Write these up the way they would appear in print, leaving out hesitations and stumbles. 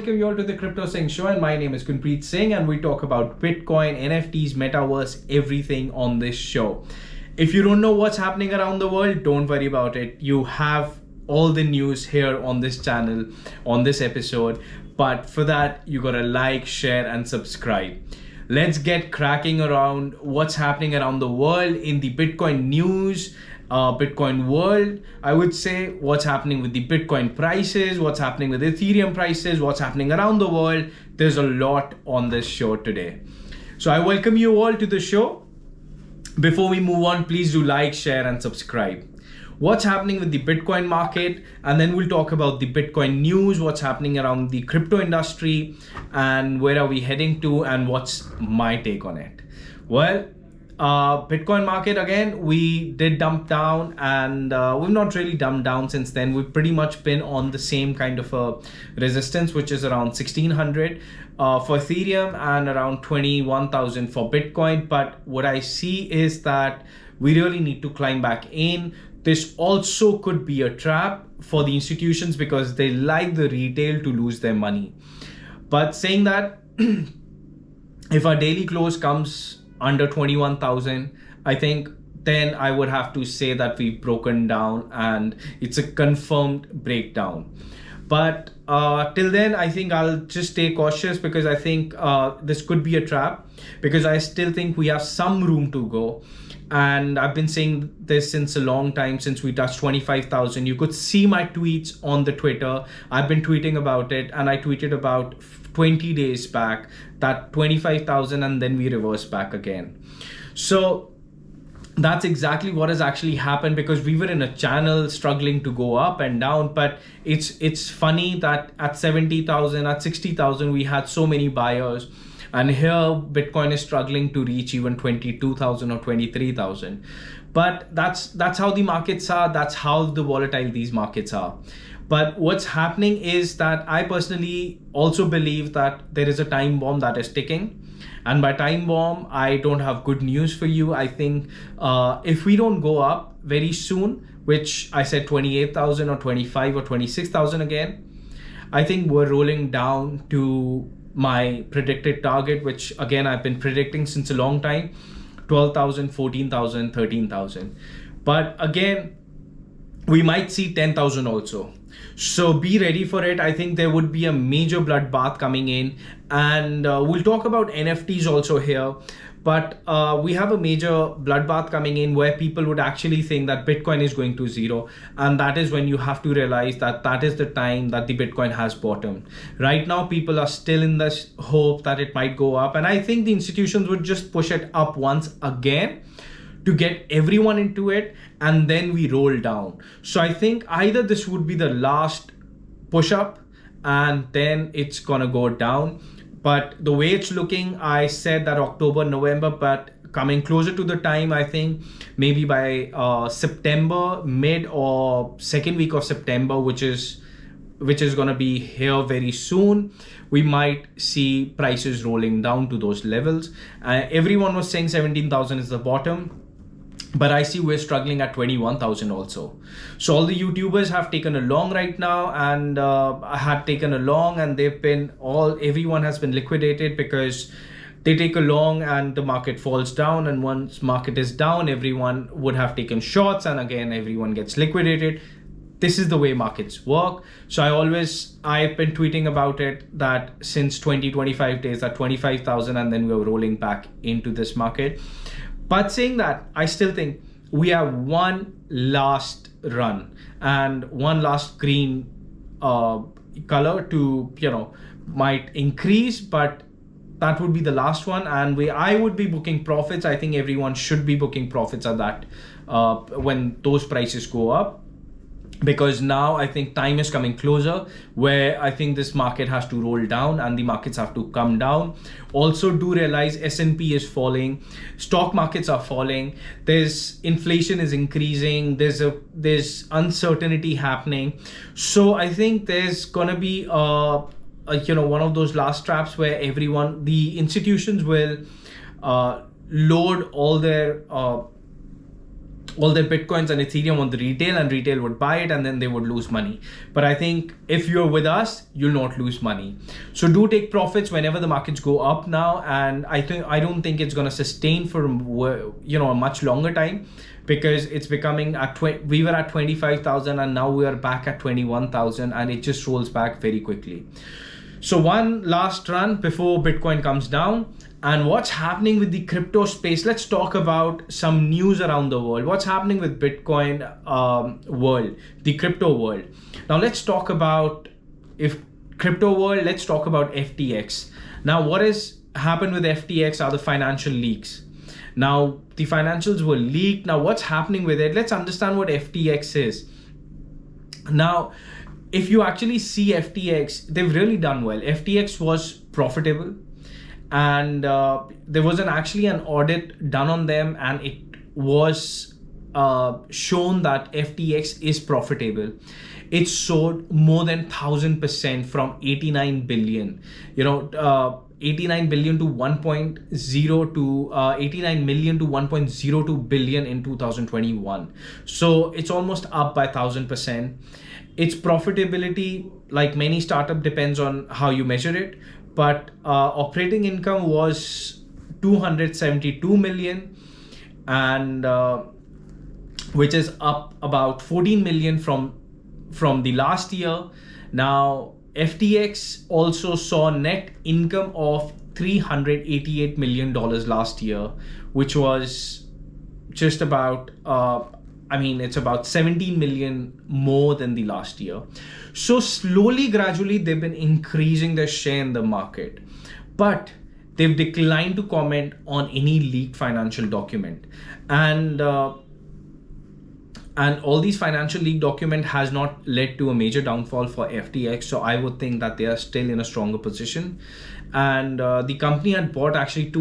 welcome you all to the Crypto Singh Show, and my name is Kunpreet Singh, and we talk about Bitcoin, NFTs, Metaverse, everything on this show. If you don't know what's happening around the world, don't worry about it. You have all the news here on this channel, on this episode, but for that, you gotta like, share, and subscribe. Let's get cracking around what's happening around the world in the Bitcoin news, Bitcoin world. I would say what's happening with the Bitcoin prices, what's happening with Ethereum prices, what's happening around the world. There's a lot on this show today. So I welcome you all to the show. Before we move on, please do like, share, and subscribe. What's happening with the Bitcoin market, and then we'll talk about the Bitcoin news, what's happening around the crypto industry, and where are we heading to, and what's my take on it. Well, Bitcoin market, again, we did dump down, and we've not really dumped down since then. We've pretty much been on the same kind of a resistance, which is around 1600 for Ethereum and around 21,000 for Bitcoin. But what I see is that we really need to climb back in. This also could be a trap for the institutions because they like the retail to lose their money. But saying that, if our daily close comes under 21,000, I think then I would have to say that we've broken down and it's a confirmed breakdown. But till then, I think I'll just stay cautious because I think this could be a trap, because I still think we have some room to go. And I've been saying this since a long time, since we touched 25,000. You could see my tweets on the Twitter. I've been tweeting about it, and I tweeted about 20 days back that 25,000, and then we reversed back again. So that's exactly what has actually happened, because we were in a channel struggling to go up and down. But it's funny that at 70,000, at 60,000, we had so many buyers. And here Bitcoin is struggling to reach even 22,000 or 23,000. But that's how the markets are. That's how the volatile these markets are. But what's happening is that I personally also believe that there is a time bomb that is ticking. And by time bomb, I don't have good news for you. I think if we don't go up very soon, which I said 28,000 or 25 or 26,000 again, I think we're rolling down to my predicted target, which again I've been predicting since a long time, 12,000, 14,000, 13,000. But again, we might see 10,000 also. So be ready for it. I think there would be a major bloodbath coming in, and we'll talk about NFTs also here. But we have a major bloodbath coming in where people would actually think that Bitcoin is going to zero. And that is when you have to realize that that is the time that the Bitcoin has bottomed. Right now, people are still in this hope that it might go up. And I think the institutions would just push it up once again to get everyone into it, and then we roll down. So I think either this would be the last push up and then it's gonna go down. But the way it's looking, I said that October, November, but coming closer to the time, I think maybe by September, mid or second week of September, which is going to be here very soon, we might see prices rolling down to those levels. Everyone was saying 17,000 is the bottom, but I see we're struggling at 21,000 also. So all the YouTubers have taken a long right now, and had taken a long, and everyone has been liquidated because they take a long and the market falls down. And once market is down, everyone would have taken shorts, and again, everyone gets liquidated. This is the way markets work. So I've been tweeting about it that since 25 days at 25,000, and then we're rolling back into this market. But saying that, I still think we have one last run and one last green color to, might increase, but that would be the last one. And I would be booking profits. I think everyone should be booking profits at that when those prices go up. Because now I think time is coming closer where I think this market has to roll down and the markets have to come down. Also do realize S&P is falling, stock markets are falling, there's inflation is increasing, there's uncertainty happening. So I think there's gonna be one of those last traps where the institutions will load all their all their Bitcoins and Ethereum on the retail, and retail would buy it and then they would lose money. But I think if you're with us, you'll not lose money. So do take profits whenever the markets go up now. And I don't think it's going to sustain for, a much longer time, because it's becoming we were at 25,000 and now we are back at 21,000, and it just rolls back very quickly. So one last run before Bitcoin comes down. And what's happening with the crypto space? Let's talk about some news around the world. What's happening with Bitcoin world, the crypto world. Now let's talk about crypto world. Let's talk about FTX. Now what has happened with FTX are the financial leaks. Now the financials were leaked. Now what's happening with it? Let's understand what FTX is. Now, if you actually see FTX, they've really done well. FTX was profitable. And there was actually an audit done on them, and it was shown that FTX is profitable. It soared more than 1,000% from 89 billion, 89 billion to 1.0 to 89 million to 1.02 billion in 2021. So it's almost up by 1,000%. Its profitability, like many startup, depends on how you measure it. But operating income was 272 million, and which is up about 14 million from the last year. Now, FTX also saw net income of $388 million last year, which was just about, it's about 17 million more than the last year. So slowly, gradually, they've been increasing their share in the market, but they've declined to comment on any leaked financial document. And all these financial leak document has not led to a major downfall for FTX. So I would think that they are still in a stronger position. And the company had bought actually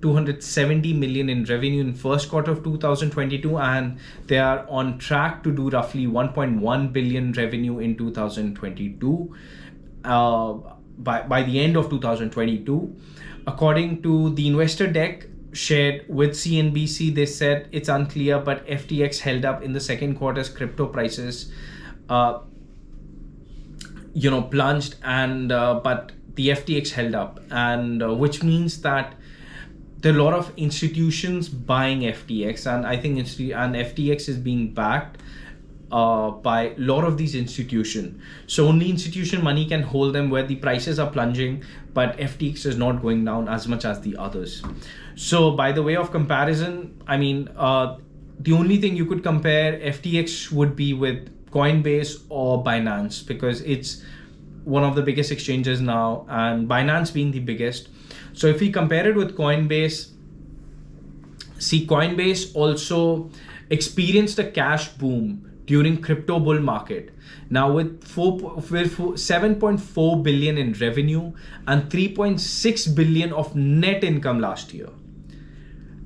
270 million in revenue in first quarter of 2022, and they are on track to do roughly 1.1 billion revenue in 2022 by the end of 2022. According to the investor deck shared with CNBC, they said it's unclear, but FTX held up in the second quarter's crypto prices plunged, and but the FTX held up, and which means that there are a lot of institutions buying FTX, and I think FTX is being backed by a lot of these institutions. So only institution money can hold them, where the prices are plunging, but FTX is not going down as much as the others. So by the way of comparison, the only thing you could compare FTX would be with Coinbase or Binance, because it's one of the biggest exchanges now, and Binance being the biggest. So if we compare it with Coinbase, Coinbase also experienced a cash boom during crypto bull market. Now with 7.4 billion in revenue and 3.6 billion of net income last year.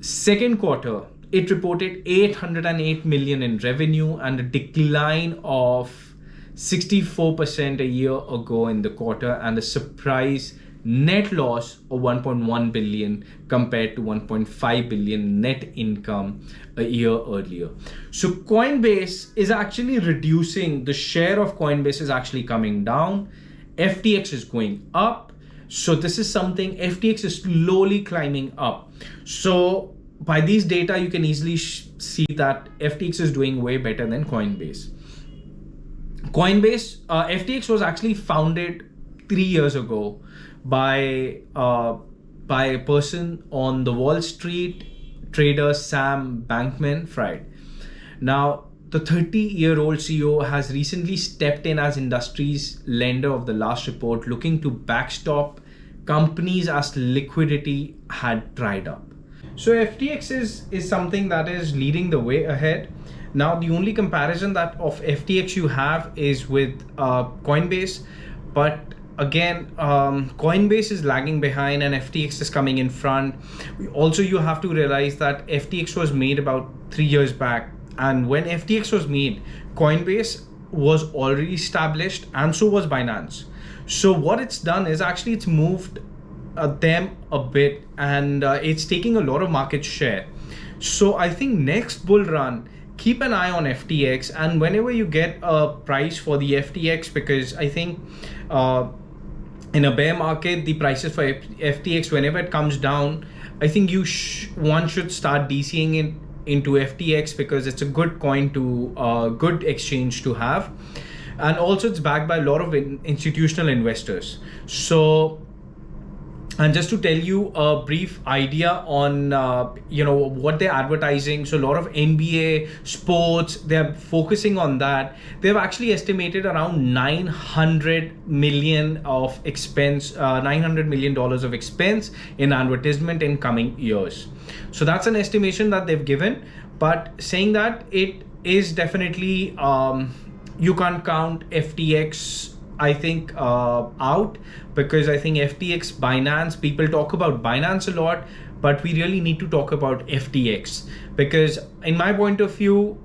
Second quarter, it reported 808 million in revenue and a decline of 64% a year ago in the quarter, and a surprise net loss of 1.1 billion compared to 1.5 billion net income a year earlier. So Coinbase is actually reducing. The share of Coinbase is actually coming down. FTX is going up. So this is something, FTX is slowly climbing up. So by these data, you can easily see that FTX is doing way better than Coinbase. FTX was actually founded 3 years ago by a person on the Wall Street, trader Sam Bankman-Fried. Now, the 30-year-old CEO has recently stepped in as industry's lender of the last report, looking to backstop companies as liquidity had dried up. So FTX is something that is leading the way ahead. Now, the only comparison that of FTX you have is with Coinbase, but again, Coinbase is lagging behind and FTX is coming in front. Also, you have to realize that FTX was made about 3 years back, and when FTX was made, Coinbase was already established, and so was Binance. So what it's done is actually it's moved them a bit, and it's taking a lot of market share. So I think next bull run, keep an eye on FTX, and whenever you get a price for the FTX, because I think in a bear market, the prices for FTX, whenever it comes down, I think one should start DCing it into FTX, because it's a good coin to good exchange to have, and also it's backed by a lot of institutional investors. So, and just to tell you a brief idea on what they're advertising, so a lot of NBA sports, they're focusing on that. They've actually estimated around $900 million of expense, $900 million of expense in advertisement in coming years. So that's an estimation that they've given, but saying that it is definitely you can't count FTX, I think, out, because I think FTX, Binance, people talk about Binance a lot, but we really need to talk about FTX, because in my point of view,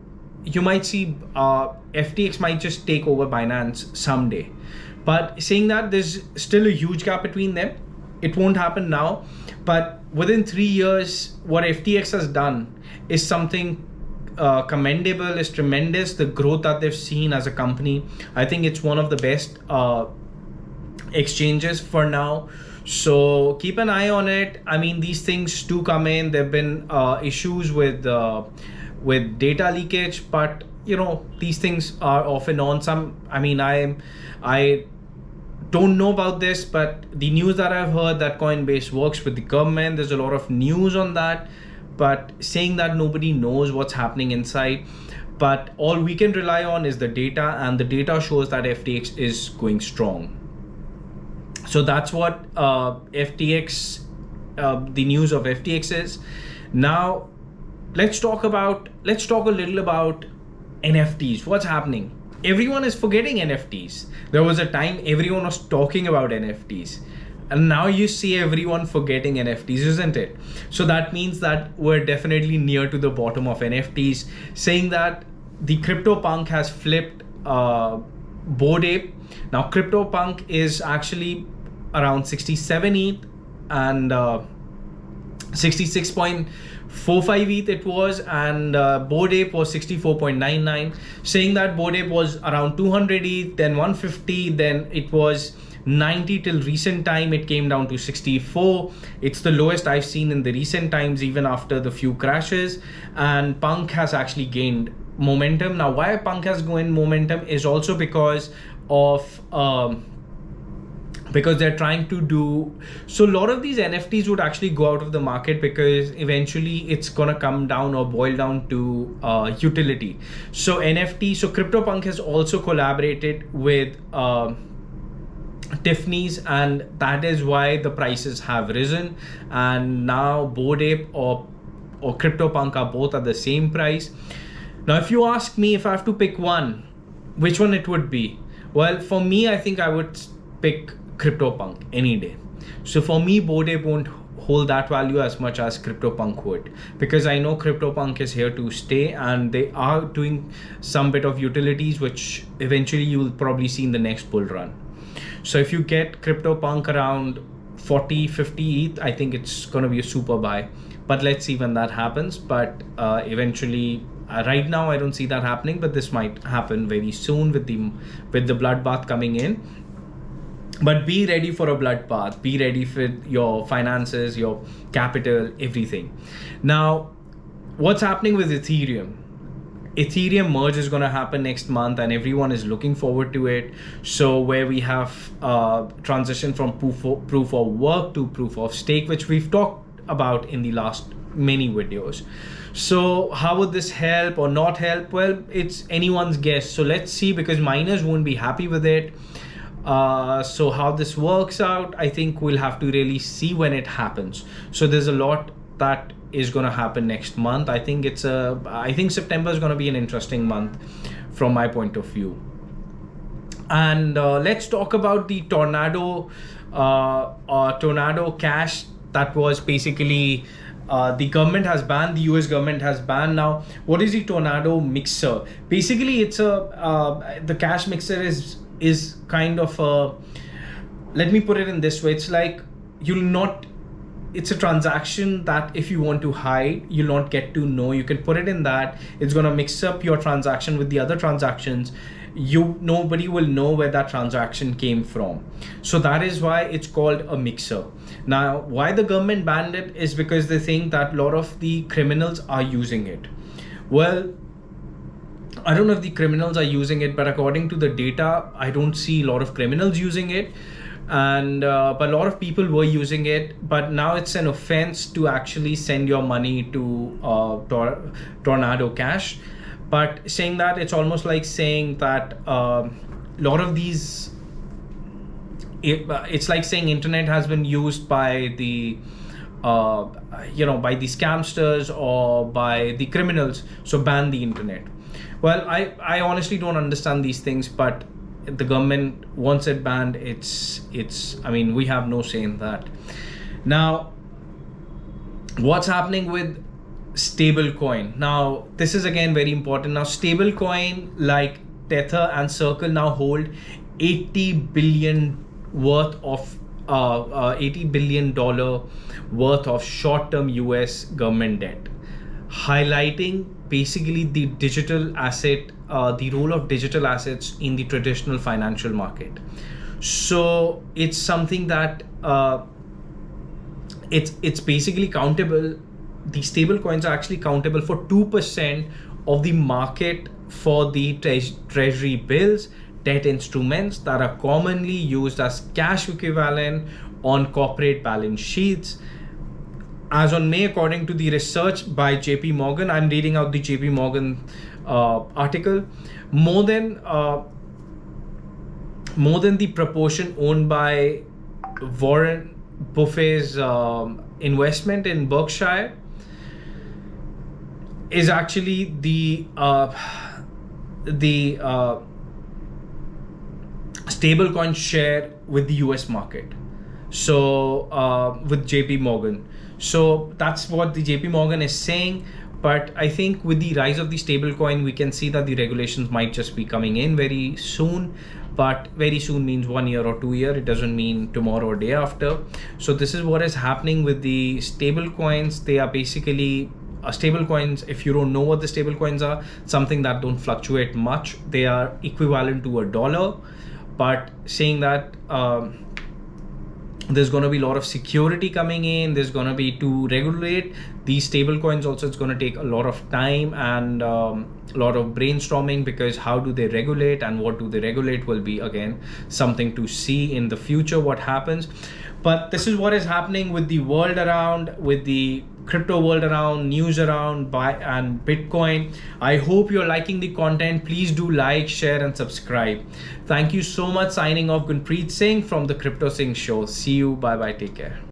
you might see FTX might just take over Binance someday. But saying that, there's still a huge gap between them. It won't happen now, but within 3 years, what FTX has done is something commendable, is tremendous. The growth that they've seen as a company, I think it's one of the best exchanges for now. So keep an eye on it. I mean, these things do come in. There've been issues with data leakage, but these things are off and on. I don't know about this, but the news that I've heard, that Coinbase works with the government. There's a lot of news on that, but saying that, nobody knows what's happening inside. But all we can rely on is the data, and the data shows that FTX is going strong. So that's what FTX, the news of FTX is. Now, let's talk a little about NFTs. What's happening? Everyone is forgetting NFTs. There was a time everyone was talking about NFTs. And now you see everyone forgetting NFTs, isn't it? So that means that we're definitely near to the bottom of NFTs, saying that the CryptoPunk has flipped Bored Ape. Now, CryptoPunk is actually around 67 ETH and 66.45 ETH it was, and Bored Ape was 64.99, saying that Bored Ape was around 200 ETH, then 150, then it was 90 till recent time. It came down to 64. It's the lowest I've seen in the recent times, even after the few crashes. And Punk has actually gained momentum. Now, why Punk has gained momentum is also because of because they're trying to do so. A lot of these NFTs would actually go out of the market, because eventually it's gonna come down or boil down to utility. So CryptoPunk has also collaborated with Tiffany's, and that is why the prices have risen. And now Bored Ape or CryptoPunk are both at the same price. Now, if you ask me if I have to pick one, which one it would be? Well, for me, I think I would pick CryptoPunk any day. So for me, Bored Ape won't hold that value as much as CryptoPunk would, because I know CryptoPunk is here to stay, and they are doing some bit of utilities, which eventually you will probably see in the next bull run. So if you get CryptoPunk around 40-50 ETH, I think it's going to be a super buy. But let's see when that happens. But eventually, right now, I don't see that happening, but this might happen very soon with the bloodbath coming in. But be ready for a bloodbath. Be ready for your finances, your capital, everything. Now, what's happening with Ethereum? Ethereum merge is going to happen next month, and everyone is looking forward to it. So where we have transition from proof of work to proof of stake, which we've talked about in the last many videos. So how would this help or not help? Well, it's anyone's guess. So let's see, because miners won't be happy with it. So how this works out, I think we'll have to really see when it happens. So there's a lot that is going to happen next month. I think September is going to be an interesting month from my point of view. And let's talk about the Tornado Cash. That was basically the government has banned, the US government has banned. Now, what is the Tornado Mixer? Basically, it's the cash mixer is kind of let me put it in this way. It's like it's a transaction that if you want to hide, you'll not get to know. You can put it in that. It's going to mix up your transaction with the other transactions. Nobody will know where that transaction came from. So that is why it's called a mixer. Now, why the government banned it is because they think that a lot of the criminals are using it. Well, I don't know if the criminals are using it, but according to the data, I don't see a lot of criminals using it. And but a lot of people were using it, but now it's an offense to actually send your money to Tornado Cash. But saying that, it's almost like saying that a lot of these, it's like saying internet has been used by the by the scamsters or by the criminals, so ban the internet. Well, I honestly don't understand these things, but the government wants it banned. I mean, we have no say in that. Now, what's happening with stablecoin? Now, this is again very important. Now, stablecoin like Tether and Circle now hold $80 billion worth of $80 billion worth of short-term US government debt, highlighting basically the digital asset, the role of digital assets in the traditional financial market. So it's something that it's basically countable. The stable coins are actually countable for 2% of the market for the treasury bills, debt instruments that are commonly used as cash equivalent on corporate balance sheets. As on May, according to the research by JP Morgan, I'm reading out the JP Morgan article, more than the proportion owned by Warren Buffett's investment in Berkshire is actually the stablecoin share with the US market. So with JP Morgan. So that's what the JP Morgan is saying. But I think with the rise of the stablecoin, we can see that the regulations might just be coming in very soon. But very soon means 1 year or 2 years. It doesn't mean tomorrow or day after. So this is what is happening with the stablecoins. They are basically stablecoins. If you don't know what the stablecoins are, something that don't fluctuate much. They are equivalent to $1. But saying that there's going to be a lot of security coming in. There's going to be to regulate these stable coins. Also, it's going to take a lot of time and a lot of brainstorming, because how do they regulate and what do they regulate will be again something to see in the future what happens. But this is what is happening with the world around, with the crypto world around, news around and Bitcoin. I hope you're liking the content. Please do like, share and subscribe. Thank you so much. Signing off, Gunpreet Singh from the Crypto Singh Show. See you. Bye bye. Take care.